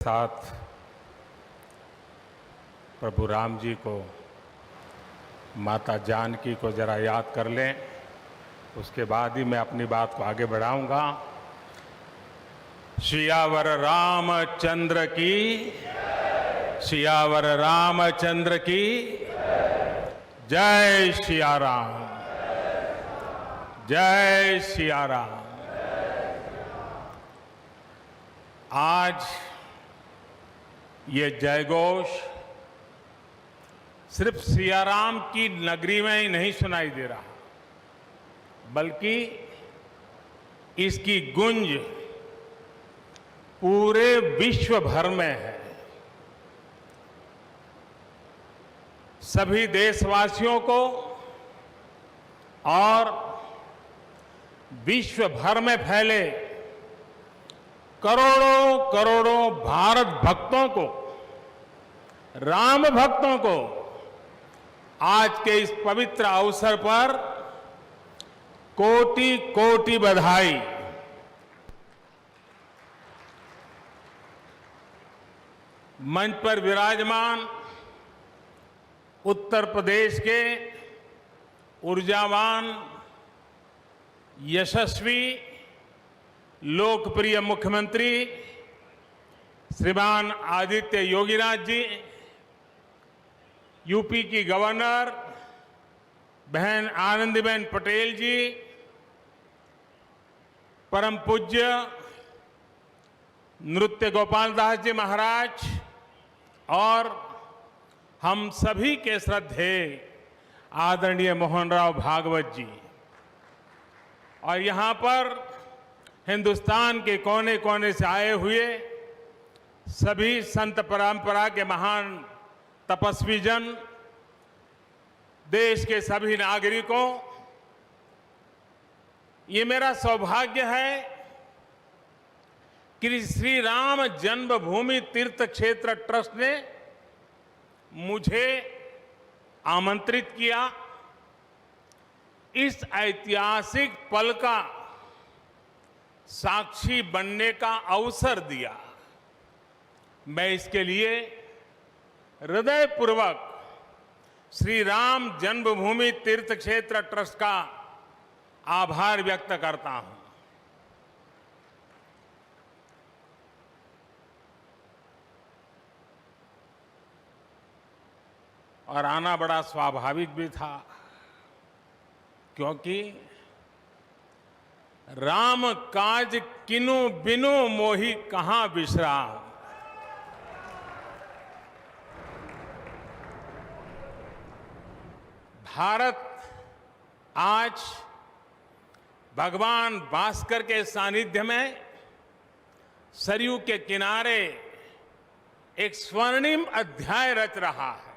साथ प्रभु राम जी को, माता जानकी को जरा याद कर लें, उसके बाद ही मैं अपनी बात को आगे बढ़ाऊंगा। सियावर रामचंद्र की, सियावर रामचंद्र की जय सिया राम, जय सिया राम। आज ये जयघोष सिर्फ सियाराम की नगरी में ही नहीं सुनाई दे रहा, बल्कि इसकी गूंज पूरे विश्व भर में है। सभी देशवासियों को और विश्व भर में फैले करोड़ों करोड़ों भारत भक्तों को, राम भक्तों को आज के इस पवित्र अवसर पर कोटि कोटि बधाई। मंच पर विराजमान उत्तर प्रदेश के ऊर्जावान, यशस्वी, लोकप्रिय मुख्यमंत्री श्रीमान आदित्य योगीनाथ जी, यूपी की गवर्नर बहन आनंदीबेन पटेल जी, परम पूज्य नृत्य गोपाल दास जी महाराज और हम सभी के श्रद्धेय आदरणीय मोहन राव भागवत जी, और यहां पर हिंदुस्तान के कोने कोने से आए हुए सभी संत परंपरा के महान तपस्वी जन, देश के सभी नागरिकों, ये मेरा सौभाग्य है कि श्री राम जन्मभूमि तीर्थ क्षेत्र ट्रस्ट ने मुझे आमंत्रित किया, इस ऐतिहासिक पल का साक्षी बनने का अवसर दिया। मैं इसके लिए हृदयपूर्वक श्री राम जन्मभूमि तीर्थ क्षेत्र ट्रस्ट का आभार व्यक्त करता हूं। और आना बड़ा स्वाभाविक भी था, क्योंकि राम काज किनु बिनु मोहि कहां विश्राम। भारत आज भगवान भास्कर के सानिध्य में सरयू के किनारे एक स्वर्णिम अध्याय रच रहा है।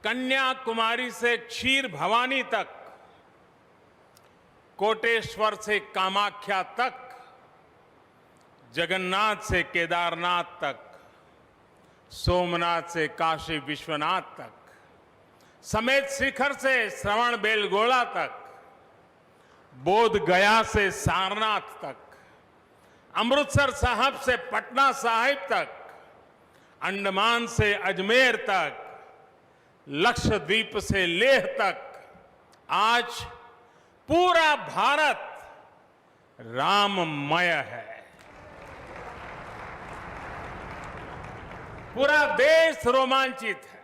कन्याकुमारी से क्षीर भवानी तक, कोटेश्वर से कामाख्या तक, जगन्नाथ से केदारनाथ तक, सोमनाथ से काशी विश्वनाथ तक, समेत शिखर से श्रवण बेलगोला तक, बोध गया से सारनाथ तक, अमृतसर साहब से पटना साहिब तक, अंडमान से अजमेर तक, लक्षद्वीप से लेह तक, आज पूरा भारत राममय है। पूरा देश रोमांचित है,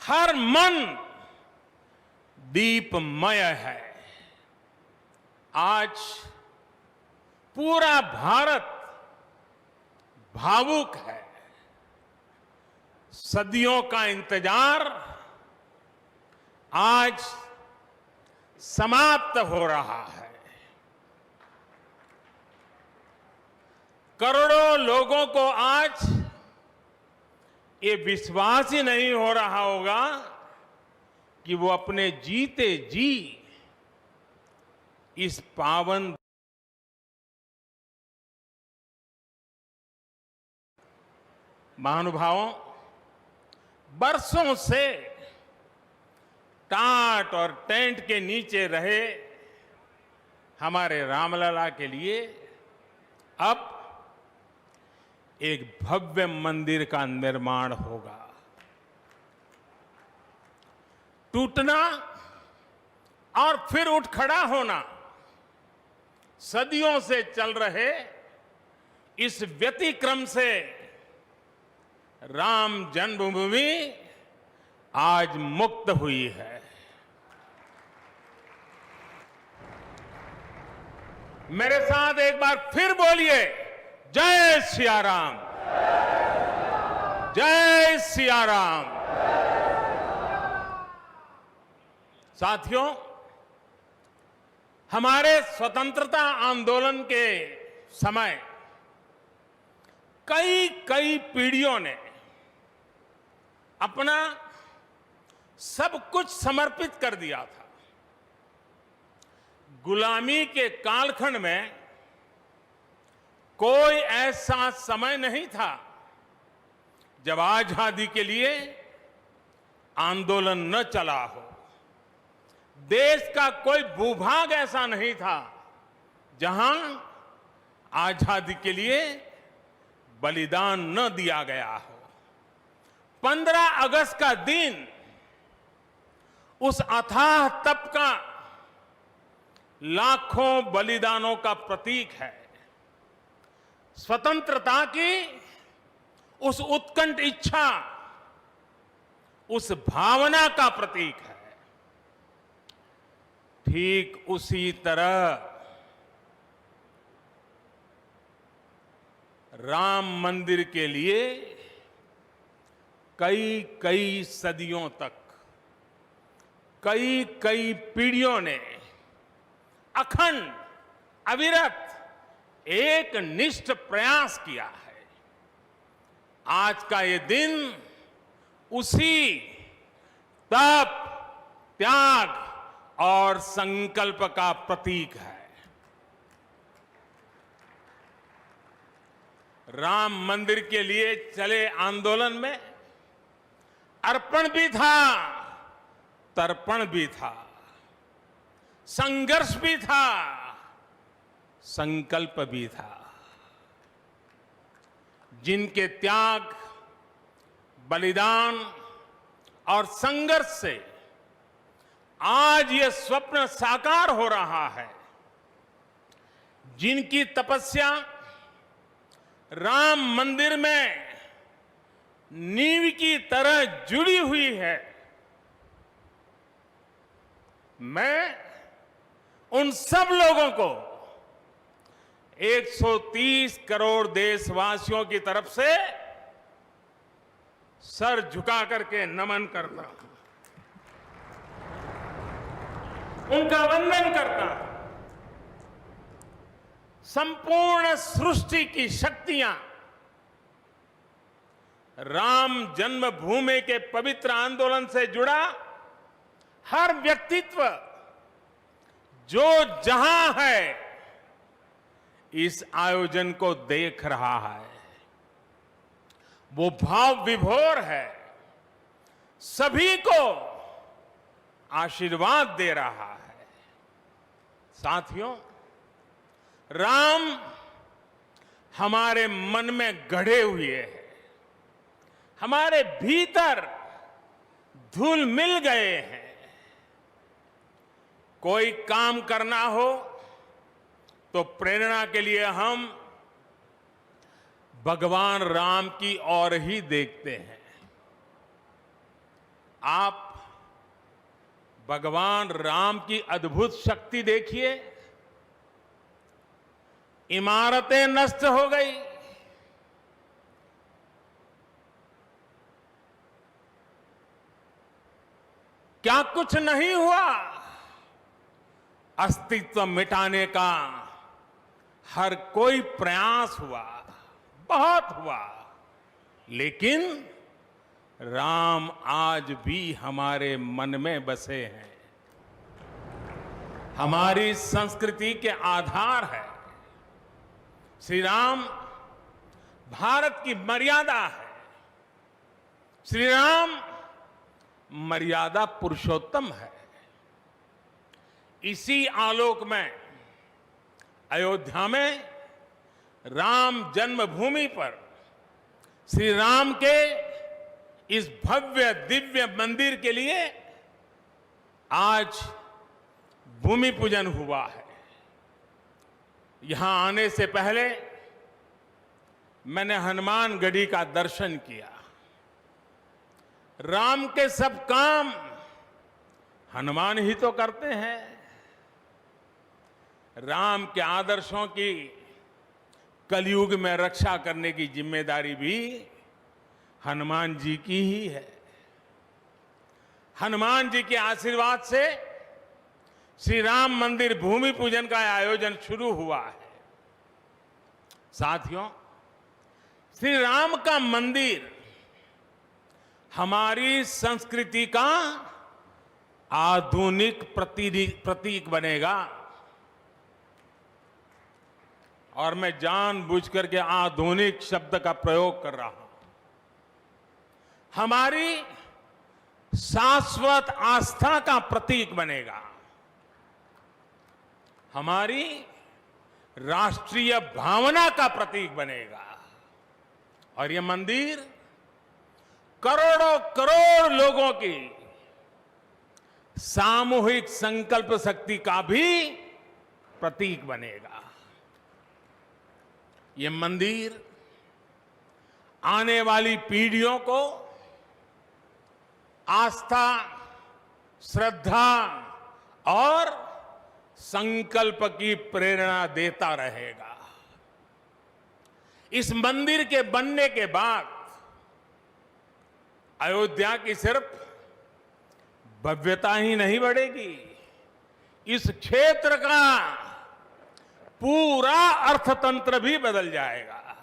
हर मन दीपमय है। आज पूरा भारत भावुक है। सदियों का इंतजार आज समाप्त हो रहा है। करोड़ों लोगों को आज ये विश्वास ही नहीं हो रहा होगा कि वो अपने जीते जी इस पावन महानुभावों, बरसों से टाट और टेंट के नीचे रहे हमारे रामलला के लिए अब एक भव्य मंदिर का निर्माण होगा। टूटना और फिर उठ खड़ा होना सदियों से चल रहे इस व्यतिक्रम से राम जन्मभूमि आज मुक्त हुई है। मेरे साथ एक बार फिर बोलिए, जय सिया राम, जय सिया राम। साथियों, हमारे स्वतंत्रता आंदोलन के समय कई पीढ़ियों ने अपना सब कुछ समर्पित कर दिया था। गुलामी के कालखंड में कोई ऐसा समय नहीं था जब आजादी के लिए आंदोलन न चला हो। देश का कोई भूभाग ऐसा नहीं था जहां आजादी के लिए बलिदान न दिया गया हो। 15 अगस्त का दिन उस अथाह तप का लाखों बलिदानों का प्रतीक है। स्वतंत्रता की उस उत्कंठ इच्छा, उस भावना का प्रतीक है। ठीक उसी तरह राम मंदिर के लिए कई सदियों तक कई पीढ़ियों ने अखंड अविरत एक निष्ठ प्रयास किया है। आज का ये दिन उसी तप, त्याग और संकल्प का प्रतीक है। राम मंदिर के लिए चले आंदोलन में अर्पण भी था, तर्पण भी था, संघर्ष भी था, संकल्प भी था। जिनके त्याग, बलिदान और संघर्ष से आज ये स्वप्न साकार हो रहा है, जिनकी तपस्या राम मंदिर में नींव की तरह जुड़ी हुई है, मैं उन सब लोगों को 130 करोड़ देशवासियों की तरफ से सर झुका करके नमन करता हूं, उनका वंदन करता हूं। संपूर्ण सृष्टि की शक्तियां राम जन्मभूमि के पवित्र आंदोलन से जुड़ा हर व्यक्तित्व जो जहां है इस आयोजन को देख रहा है, वो भाव विभोर है, सभी को आशीर्वाद दे रहा है। साथियों, राम हमारे मन में गढ़े हुए हैं, हमारे भीतर धुल मिल गए हैं। कोई काम करना हो तो प्रेरणा के लिए हम भगवान राम की ओर ही देखते हैं। आप भगवान राम की अद्भुत शक्ति देखिए। इमारतें नष्ट हो गई, क्या कुछ नहीं हुआ? अस्तित्व मिटाने का हर कोई प्रयास हुआ, बहुत हुआ, लेकिन राम आज भी हमारे मन में बसे हैं, हमारी संस्कृति के आधार है। श्री राम भारत की मर्यादा है। श्री राम मर्यादा पुरुषोत्तम है। इसी आलोक में अयोध्या में राम जन्मभूमि पर श्री राम के इस भव्य दिव्य मंदिर के लिए आज भूमि पूजन हुआ है। यहां आने से पहले मैंने हनुमानगढ़ी का दर्शन किया। राम के सब काम हनुमान ही तो करते हैं। राम के आदर्शों की कलयुग में रक्षा करने की जिम्मेदारी भी हनुमान जी की ही है। हनुमान जी के आशीर्वाद से श्री राम मंदिर भूमि पूजन का आयोजन शुरू हुआ है। साथियों, श्री राम का मंदिर हमारी संस्कृति का आधुनिक प्रतीक बनेगा। और मैं जानबूझकर के आधुनिक शब्द का प्रयोग कर रहा हूं। हमारी शाश्वत आस्था का प्रतीक बनेगा। हमारी राष्ट्रीय भावना का प्रतीक बनेगा। और यह मंदिर करोड़ों करोड़ लोगों की सामूहिक संकल्प शक्ति का भी प्रतीक बनेगा। यह मंदिर आने वाली पीढ़ियों को आस्था, श्रद्धा और संकल्प की प्रेरणा देता रहेगा। इस मंदिर के बनने के बाद अयोध्या की सिर्फ भव्यता ही नहीं बढ़ेगी, इस क्षेत्र का पूरा अर्थतंत्र भी बदल जाएगा।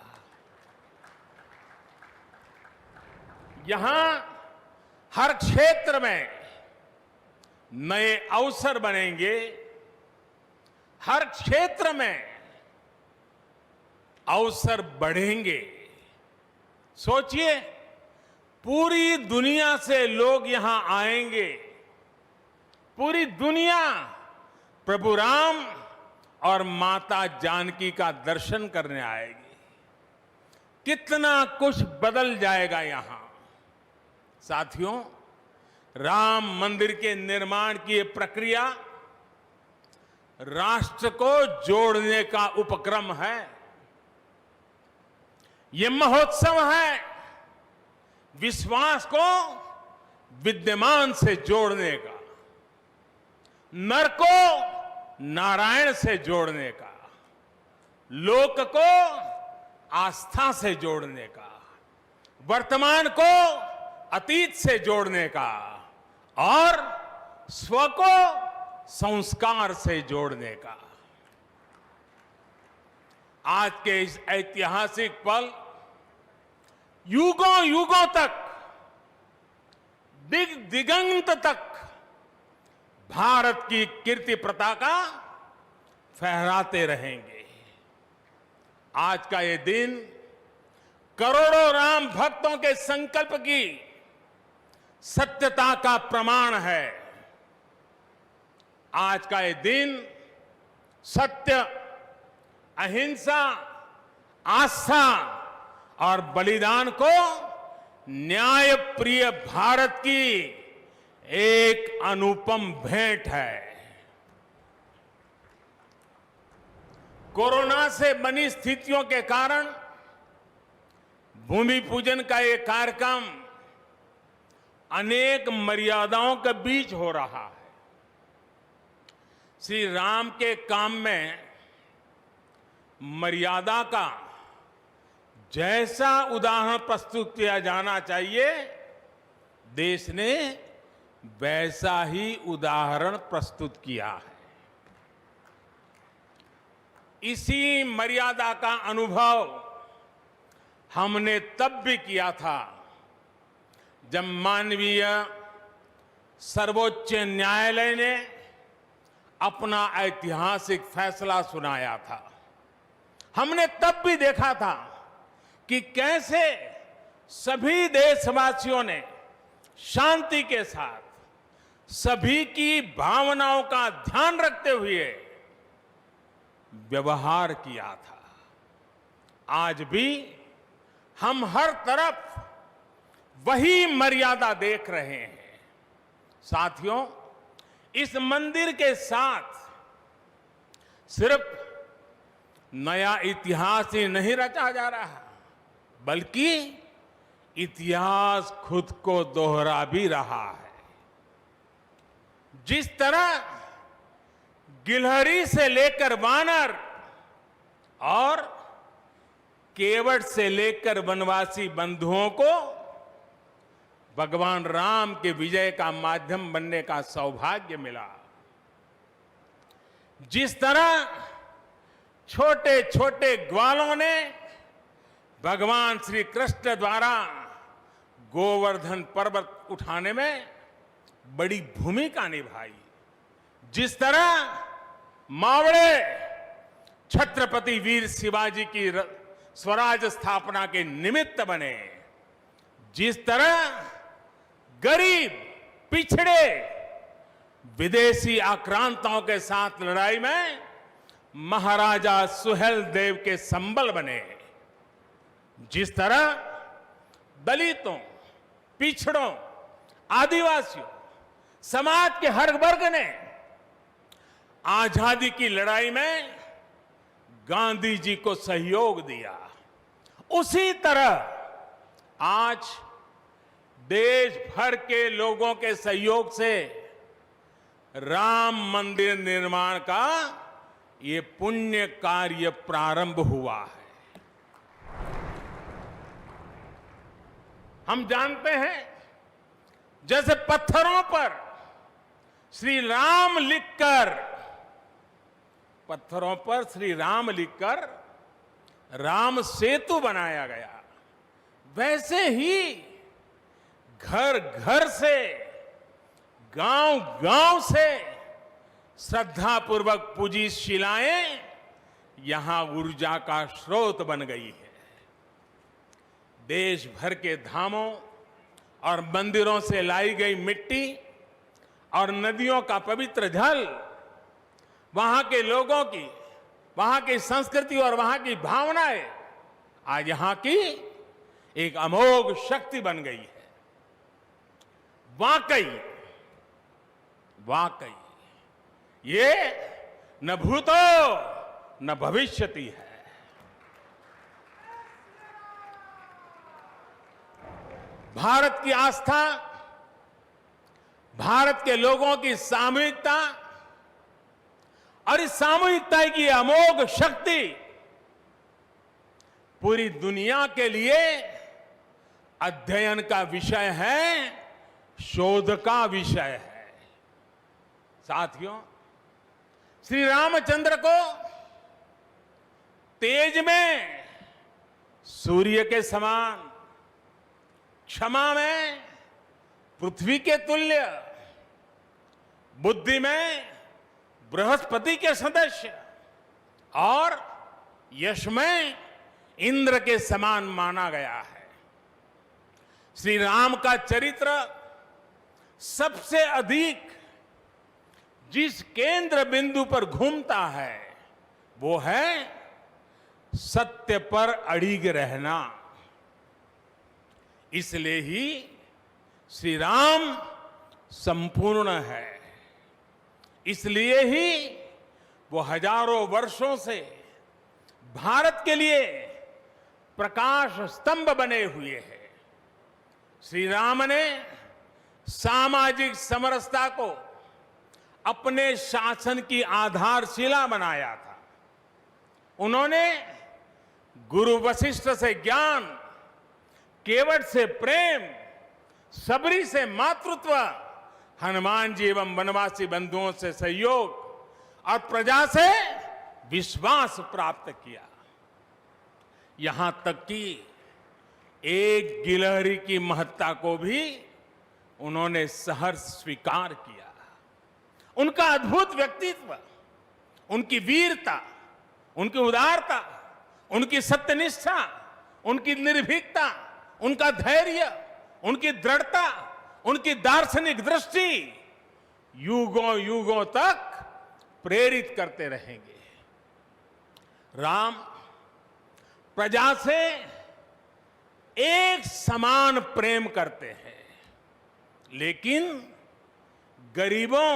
यहां हर क्षेत्र में नए अवसर बनेंगे। हर क्षेत्र में अवसर बढ़ेंगे। सोचिए, पूरी दुनिया से लोग यहां आएंगे। पूरी दुनिया प्रभु राम और माता जानकी का दर्शन करने आएगी। कितना कुछ बदल जाएगा यहां। साथियों, राम मंदिर के निर्माण की यह प्रक्रिया राष्ट्र को जोड़ने का उपक्रम है। यह महोत्सव है विश्वास को विद्यमान से जोड़ने का, नर को नारायण से जोड़ने का, लोक को आस्था से जोड़ने का, वर्तमान को अतीत से जोड़ने का और स्व को संस्कार से जोड़ने का। आज के इस ऐतिहासिक पल युगों युगों तक, दिग दिगंत तक भारत की कीर्ति पताका फहराते रहेंगे। आज का ये दिन करोड़ों राम भक्तों के संकल्प की सत्यता का प्रमाण है। आज का ये दिन सत्य, अहिंसा, आस्था और बलिदान को न्याय प्रिय भारत की एक अनुपम भेंट है। कोरोना से बनी स्थितियों के कारण भूमि पूजन का ये कार्यक्रम अनेक मर्यादाओं के बीच हो रहा है। श्री राम के काम में मर्यादा का जैसा उदाहरण प्रस्तुत किया जाना चाहिए, देश ने वैसा ही उदाहरण प्रस्तुत किया है। इसी मर्यादा का अनुभव हमने तब भी किया था जब माननीय सर्वोच्च न्यायालय ने अपना ऐतिहासिक फैसला सुनाया था। हमने तब भी देखा था कि कैसे सभी देशवासियों ने शांति के साथ सभी की भावनाओं का ध्यान रखते हुए व्यवहार किया था। आज भी हम हर तरफ वही मर्यादा देख रहे हैं। साथियों, इस मंदिर के साथ सिर्फ नया इतिहास ही नहीं रचा जा रहा, बल्कि इतिहास खुद को दोहरा भी रहा है। जिस तरह गिलहरी से लेकर वानर और केवट से लेकर वनवासी बंधुओं को भगवान राम के विजय का माध्यम बनने का सौभाग्य मिला, जिस तरह छोटे छोटे ग्वालों ने भगवान श्री कृष्ण द्वारा गोवर्धन पर्वत उठाने में बड़ी भूमिका निभाई, जिस तरह मावड़े छत्रपति वीर शिवाजी की स्वराज स्थापना के निमित्त बने, जिस तरह गरीब पिछड़े विदेशी आक्रांताओं के साथ लड़ाई में महाराजा सुहेल देव के संबल बने, जिस तरह दलितों, पिछड़ों, आदिवासियों, समाज के हर वर्ग ने आजादी की लड़ाई में गांधी जी को सहयोग दिया, उसी तरह आज देश भर के लोगों के सहयोग से राम मंदिर निर्माण का ये पुण्य कार्य प्रारंभ हुआ है। हम जानते हैं, जैसे पत्थरों पर श्री राम लिखकर, पत्थरों पर श्री राम लिखकर राम सेतु बनाया गया, वैसे ही घर घर से, गांव गांव से श्रद्धापूर्वक पूजी शिलाएं यहां ऊर्जा का स्रोत बन गई है। देश भर के धामों और मंदिरों से लाई गई मिट्टी और नदियों का पवित्र जल वहां के लोगों की, वहां की संस्कृति और वहां की भावनाएं आज यहां की एक अमोघ शक्ति बन गई है। वाकई वाकई ये न भूतो न भविष्यति है। भारत की आस्था, भारत के लोगों की सामूहिकता और इस सामूहिकता की अमोघ शक्ति पूरी दुनिया के लिए अध्ययन का विषय है, शोध का विषय है। साथियों, श्री रामचंद्र को तेज में सूर्य के समान, क्षमा में पृथ्वी के तुल्य, बुद्धि में बृहस्पति के सदस्य और यश में इंद्र के समान माना गया है। श्री राम का चरित्र सबसे अधिक जिस केंद्र बिंदु पर घूमता है वो है सत्य पर अड़िग रहना। इसलिए ही श्री राम संपूर्ण है, इसलिए ही वो हजारों वर्षों से भारत के लिए प्रकाश स्तंभ बने हुए हैं। श्री राम ने सामाजिक समरसता को अपने शासन की आधारशिला बनाया था। उन्होंने गुरु वशिष्ठ से ज्ञान, केवट से प्रेम, सबरी से मातृत्व, हनुमान जी एवं वनवासी बंधुओं से सहयोग और प्रजा से विश्वास प्राप्त किया। यहां तक कि एक गिलहरी की महत्ता को भी उन्होंने सहर्ष स्वीकार किया। उनका अद्भुत व्यक्तित्व, उनकी वीरता, उनकी उदारता, उनकी सत्यनिष्ठा, उनकी निर्भीकता, उनका धैर्य, उनकी दृढ़ता, उनकी दार्शनिक दृष्टि युगों युगों तक प्रेरित करते रहेंगे। राम प्रजा से एक समान प्रेम करते हैं, लेकिन गरीबों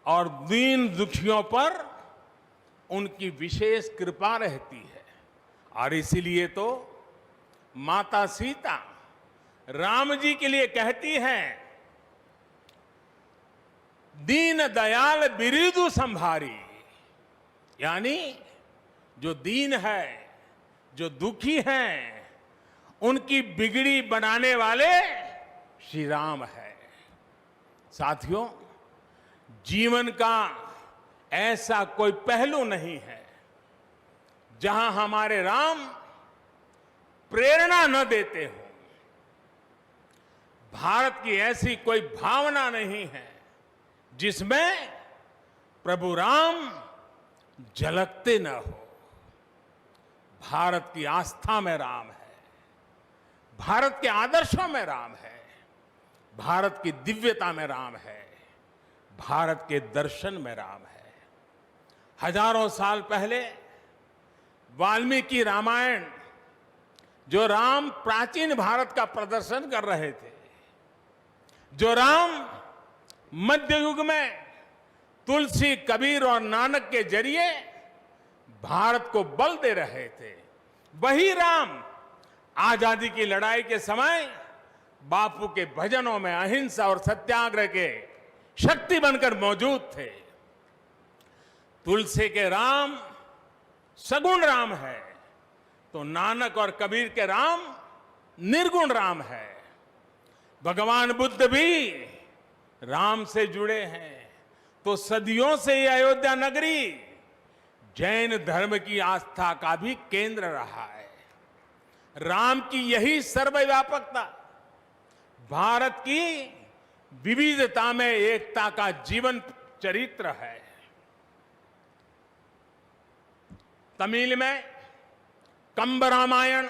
और दीन दुखियों पर उनकी विशेष कृपा रहती है। और इसीलिए तो माता सीता राम जी के लिए कहती हैं, दीन दयाल बिरिदु संभारी, यानी जो दीन है, जो दुखी हैं, उनकी बिगड़ी बनाने वाले श्री राम है। साथियों, जीवन का ऐसा कोई पहलू नहीं है जहां हमारे राम प्रेरणा न देते हो। भारत की ऐसी कोई भावना नहीं है जिसमें प्रभु राम झलकते न हो। भारत की आस्था में राम है, भारत के आदर्शों में राम है, भारत की दिव्यता में राम है, भारत के दर्शन में राम है। हजारों साल पहले वाल्मीकि रामायण, जो राम प्राचीन भारत का प्रदर्शन कर रहे थे, जो राम मध्य युग में तुलसी, कबीर और नानक के जरिए भारत को बल दे रहे थे, वही राम आजादी की लड़ाई के समय बापू के भजनों में अहिंसा और सत्याग्रह के शक्ति बनकर मौजूद थे। तुलसी के राम सगुण राम है, तो नानक और कबीर के राम निर्गुण राम है। भगवान बुद्ध भी राम से जुड़े हैं, तो सदियों से ये अयोध्या नगरी जैन धर्म की आस्था का भी केंद्र रहा है। राम की यही सर्वव्यापकता भारत की विविधता में एकता का जीवन चरित्र है। तमिल में कंब रामायण,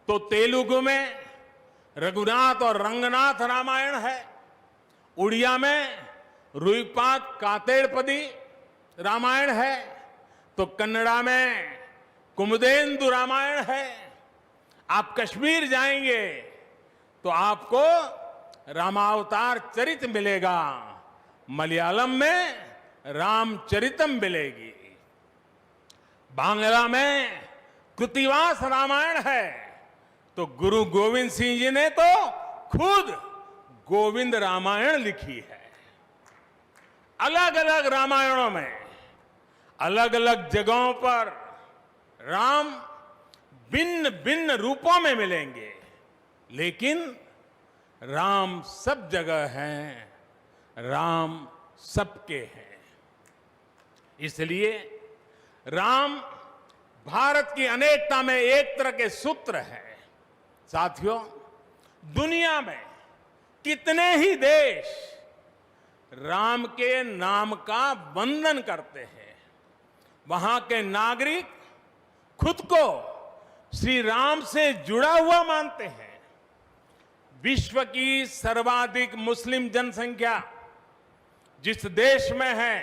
तो तेलुगु में रघुनाथ और रंगनाथ रामायण है। उड़िया में रुईपात कातेड़पदी रामायण है, तो कन्नड़ा में कुमुदेंदु रामायण है। आप कश्मीर जाएंगे तो आपको रामावतार चरित मिलेगा, मलयालम में रामचरितम मिलेगी, बांग्ला में कृतिवास रामायण है, तो गुरु गोविंद सिंह जी ने तो खुद गोविंद रामायण लिखी है। अलग अलग रामायणों में अलग अलग जगहों पर राम भिन्न भिन्न रूपों में मिलेंगे, लेकिन राम सब जगह हैं, राम सबके हैं। इसलिए राम भारत की अनेकता में एक तरह के सूत्र है। साथियों, दुनिया में कितने ही देश राम के नाम का वंदन करते हैं, वहां के नागरिक खुद को श्री राम से जुड़ा हुआ मानते हैं। विश्व की सर्वाधिक मुस्लिम जनसंख्या जिस देश में है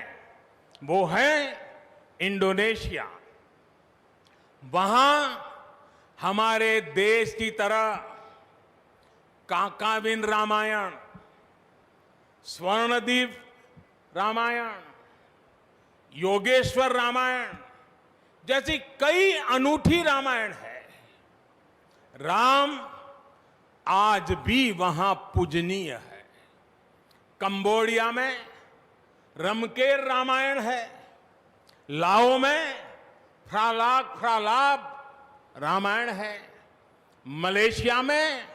वो है इंडोनेशिया। वहां हमारे देश की तरह काकाविन रामायण, स्वर्णदीप रामायण, योगेश्वर रामायण जैसी कई अनूठी रामायण है। राम आज भी वहां पूजनीय है। कंबोडिया में रमकेर रामायण है, लाओ में फ्रालाब रामायण है, मलेशिया में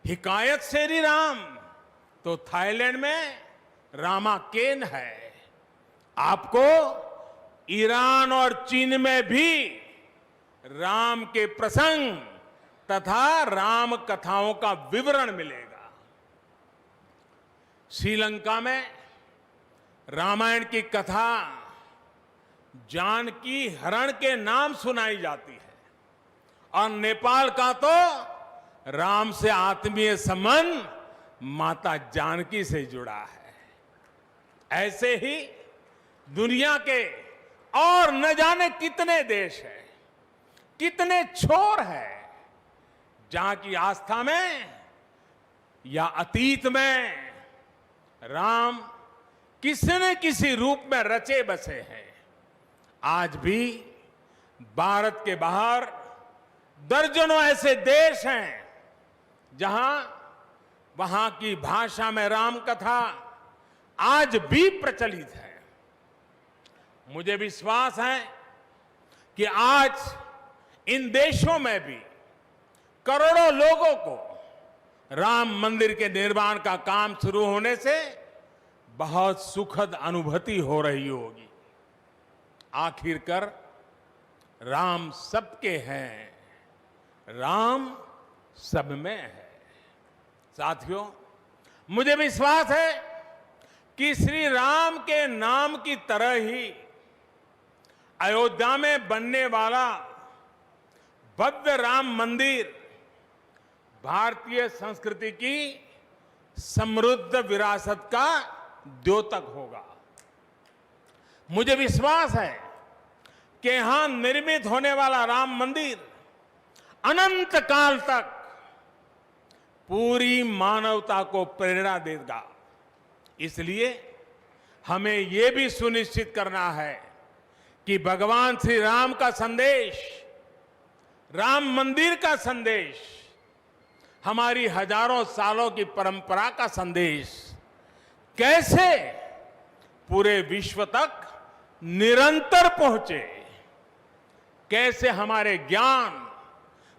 हिकायत शेरी राम, तो थाईलैंड में रामाकेन है। आपको ईरान और चीन में भी राम के प्रसंग तथा राम कथाओं का विवरण मिलेगा। श्रीलंका में रामायण की कथा जानकी हरण के नाम सुनाई जाती है, और नेपाल का तो राम से आत्मीय संबंध माता जानकी से जुड़ा है। ऐसे ही दुनिया के और न जाने कितने देश हैं, कितने छोर हैं, जहां की आस्था में या अतीत में राम किसी न किसी रूप में रचे बसे हैं, आज भी भारत के बाहर दर्जनों ऐसे देश हैं जहां वहां की भाषा में राम कथा आज भी प्रचलित है। मुझे विश्वास है कि आज इन देशों में भी करोड़ों लोगों को राम मंदिर के निर्माण का काम शुरू होने से बहुत सुखद अनुभूति हो रही होगी। आखिरकार राम सबके हैं, राम सब में है। साथियों, मुझे विश्वास है कि श्री राम के नाम की तरह ही अयोध्या में बनने वाला भव्य राम मंदिर भारतीय संस्कृति की समृद्ध विरासत का द्योतक होगा। मुझे विश्वास है कि यहां निर्मित होने वाला राम मंदिर अनंत काल तक पूरी मानवता को प्रेरणा देगा। इसलिए हमें यह भी सुनिश्चित करना है कि भगवान श्री राम का संदेश, राम मंदिर का संदेश, हमारी हजारों सालों की परंपरा का संदेश कैसे पूरे विश्व तक निरंतर पहुंचे, कैसे हमारे ज्ञान,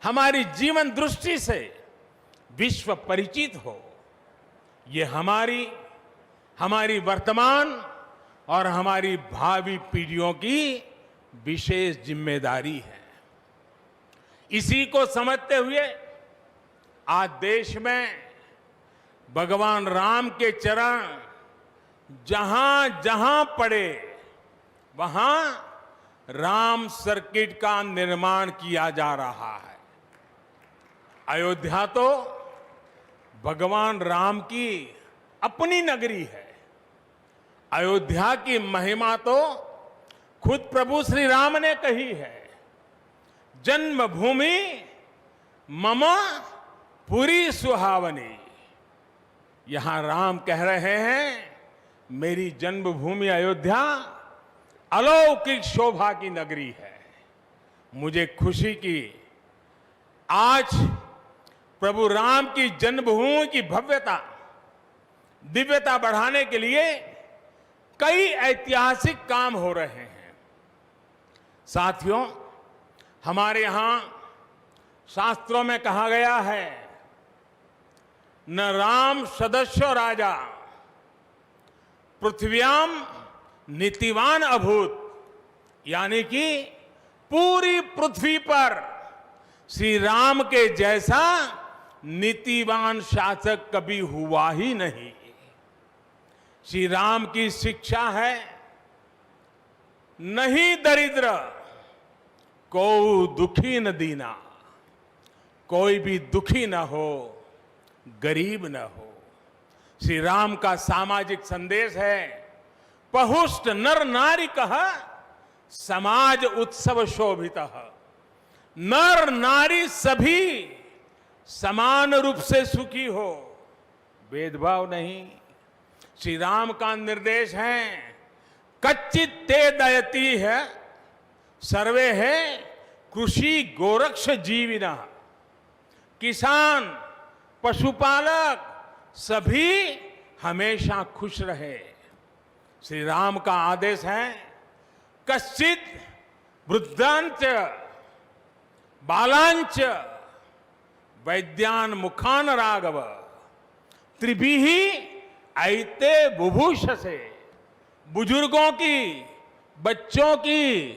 हमारी जीवन दृष्टि से विश्व परिचित हो, ये हमारी वर्तमान और हमारी भावी पीढ़ियों की विशेष जिम्मेदारी है। इसी को समझते हुए आज देश में भगवान राम के चरण जहां जहां पड़े वहां राम सर्किट का निर्माण किया जा रहा है। अयोध्या तो भगवान राम की अपनी नगरी है। अयोध्या की महिमा तो खुद प्रभु श्री राम ने कही है, जन्मभूमि मम पुरी सुहावनी। यहां राम कह रहे हैं, मेरी जन्मभूमि अयोध्या अलौकिक शोभा की नगरी है। मुझे खुशी की आज प्रभु राम की जन्मभूमि की भव्यता, दिव्यता बढ़ाने के लिए कई ऐतिहासिक काम हो रहे हैं। साथियों, हमारे यहां शास्त्रों में कहा गया है, न राम सदस्यो राजा पृथ्व्याम नीतिवान अभूत, यानी कि पूरी पृथ्वी पर श्री राम के जैसा नीतिवान शासक कभी हुआ ही नहीं। श्री राम की शिक्षा है, नहीं दरिद्र को दुखी न दीना, कोई भी दुखी न हो, गरीब न हो। श्री राम का सामाजिक संदेश है, पहुष्ट नर नारी कह समाज उत्सव शोभितः। नर नारी सभी समान रूप से सुखी हो, भेदभाव नहीं। श्री राम का निर्देश है, कच्चित ते दयती है सर्वे है कृषि गोरक्ष जीविना। किसान, पशुपालक सभी हमेशा खुश रहे। श्री राम का आदेश है, कश्चित वृद्धांच बालांच वैद्यान मुखान राघव त्रिभिहि ऐते बुभूषसे। बुजुर्गों की, बच्चों की,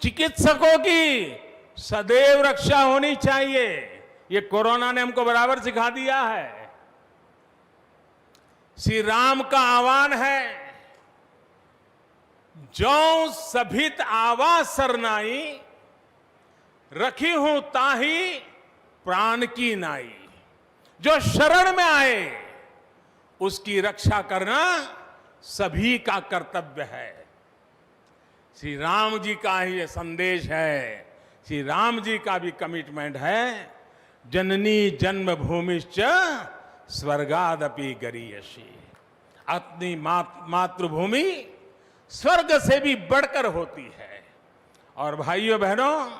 चिकित्सकों की सदैव रक्षा होनी चाहिए। ये कोरोना ने हमको बराबर सिखा दिया है। श्री राम का आह्वान है, जो सभित आवा सरनाई रखी हूं ताही प्राण की नाई। जो शरण में आए उसकी रक्षा करना सभी का कर्तव्य है। श्री राम जी का ही ये संदेश है, श्री राम जी का भी कमिटमेंट है, जननी जन्मभूमिश्च स्वर्गादपि गरीयसी। अपनी मातृभूमि स्वर्ग से भी बढ़कर होती है। और भाइयों बहनों,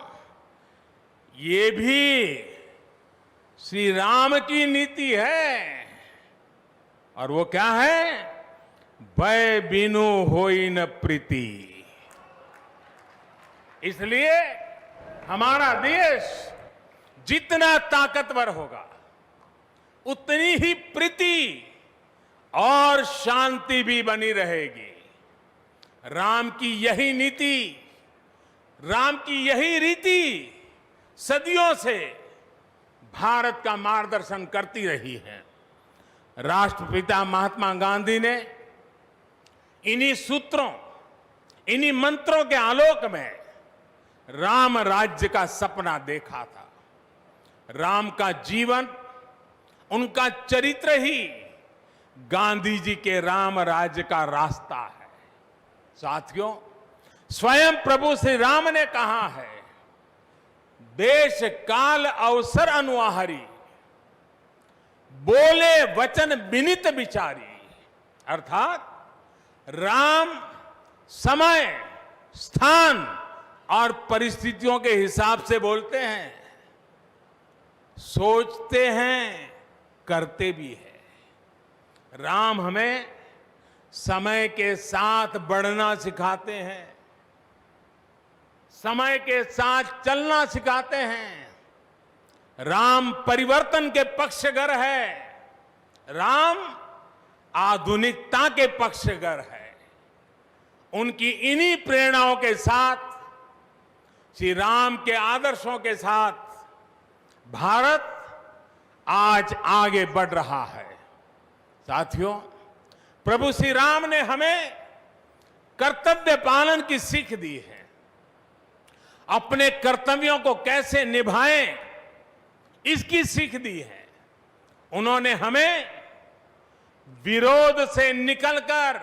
ये भी श्री राम की नीति है। और वो क्या है? भय बिनु होई न प्रीति। इसलिए हमारा देश जितना ताकतवर होगा, उतनी ही प्रीति और शांति भी बनी रहेगी। राम की यही नीति, राम की यही रीति सदियों से भारत का मार्गदर्शन करती रही है। राष्ट्रपिता महात्मा गांधी ने इन्हीं सूत्रों, इन्हीं मंत्रों के आलोक में राम राज्य का सपना देखा था। राम का जीवन, उनका चरित्र ही गांधी जी के राम राज्य का रास्ता है। साथियों, स्वयं प्रभु श्री राम ने कहा है, देश काल अवसर अनुआहारी, बोले वचन विनित विचारी। अर्थात राम समय, स्थान और परिस्थितियों के हिसाब से बोलते हैं, सोचते हैं, करते भी हैं। राम हमें समय के साथ बढ़ना सिखाते हैं, समय के साथ चलना सिखाते हैं। राम परिवर्तन के पक्षगर है, राम आधुनिकता के पक्षगर है। उनकी इन्हीं प्रेरणाओं के साथ, श्री राम के आदर्शों के साथ भारत आज आगे बढ़ रहा है। साथियों, प्रभु श्री राम ने हमें कर्तव्य पालन की सीख दी है। अपने कर्तव्यों को कैसे निभाएं, इसकी सीख दी है। उन्होंने हमें विरोध से निकलकर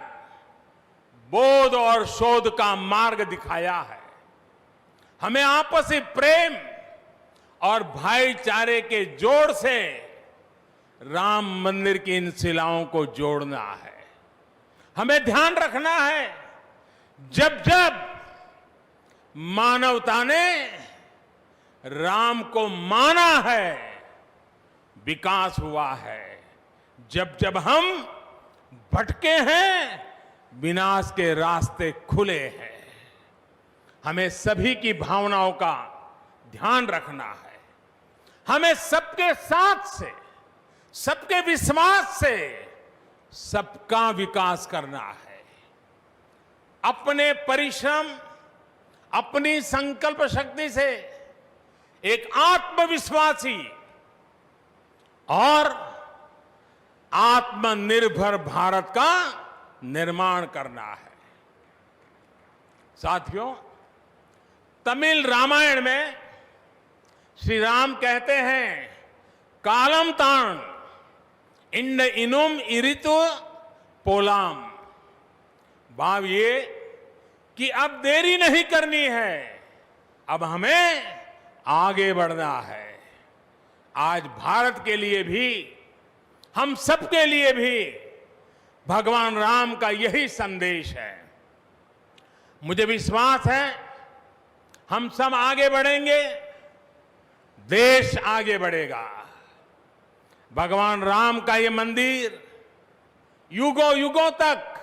बोध और शोध का मार्ग दिखाया है। हमें आपसी प्रेम और भाईचारे के जोड़ से राम मंदिर की इन शिलाओं को जोड़ना है। हमें ध्यान रखना है, जब जब मानवता ने राम को माना है, विकास हुआ है। जब जब हम भटके हैं, विनाश के रास्ते खुले हैं। हमें सभी की भावनाओं का ध्यान रखना है। हमें सबके साथ से, सबके विश्वास से सबका विकास करना है। अपने परिश्रम, अपनी संकल्प शक्ति से एक आत्मविश्वासी और आत्मनिर्भर भारत का निर्माण करना है। साथियों, तमिल रामायण में श्री राम कहते हैं, कालम तान इंड इनुम इरितु पोलाम। भाव ये कि अब देरी नहीं करनी है, अब हमें आगे बढ़ना है। आज भारत के लिए भी, हम सबके लिए भी भगवान राम का यही संदेश है। मुझे विश्वास है, हम सब आगे बढ़ेंगे, देश आगे बढ़ेगा। भगवान राम का ये मंदिर युगों युगों तक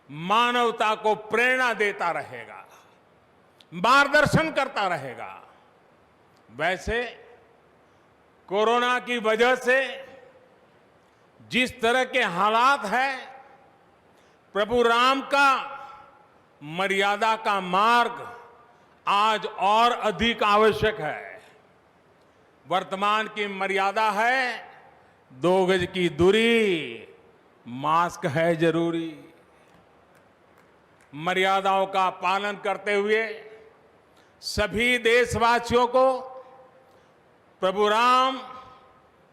मानवता को प्रेरणा देता रहेगा, मार्गदर्शन करता रहेगा। वैसे कोरोना की वजह से जिस तरह के हालात हैं, प्रभु राम का मर्यादा का मार्ग आज और अधिक आवश्यक है। वर्तमान की मर्यादा है 2 गज की दूरी, मास्क है जरूरी। मर्यादाओं का पालन करते हुए सभी देशवासियों को प्रभु राम,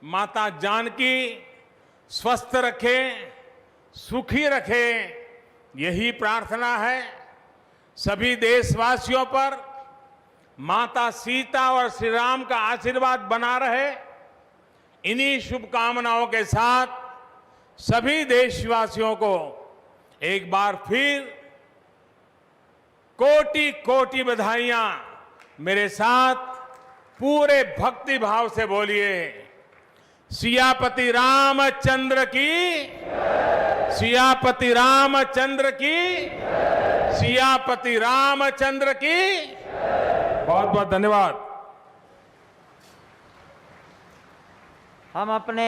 माता जानकी स्वस्थ रखें, सुखी रखें, यही प्रार्थना है। सभी देशवासियों पर माता सीता और श्री राम का आशीर्वाद बना रहे, इन्हीं शुभकामनाओं के साथ सभी देशवासियों को एक बार फिर कोटि कोटि बधाइयां। मेरे साथ पूरे भक्ति भाव से बोलिए, सियापति रामचंद्र की, सियापति रामचंद्र की, सियापति रामचंद्र की। बहुत बहुत धन्यवाद। हम अपने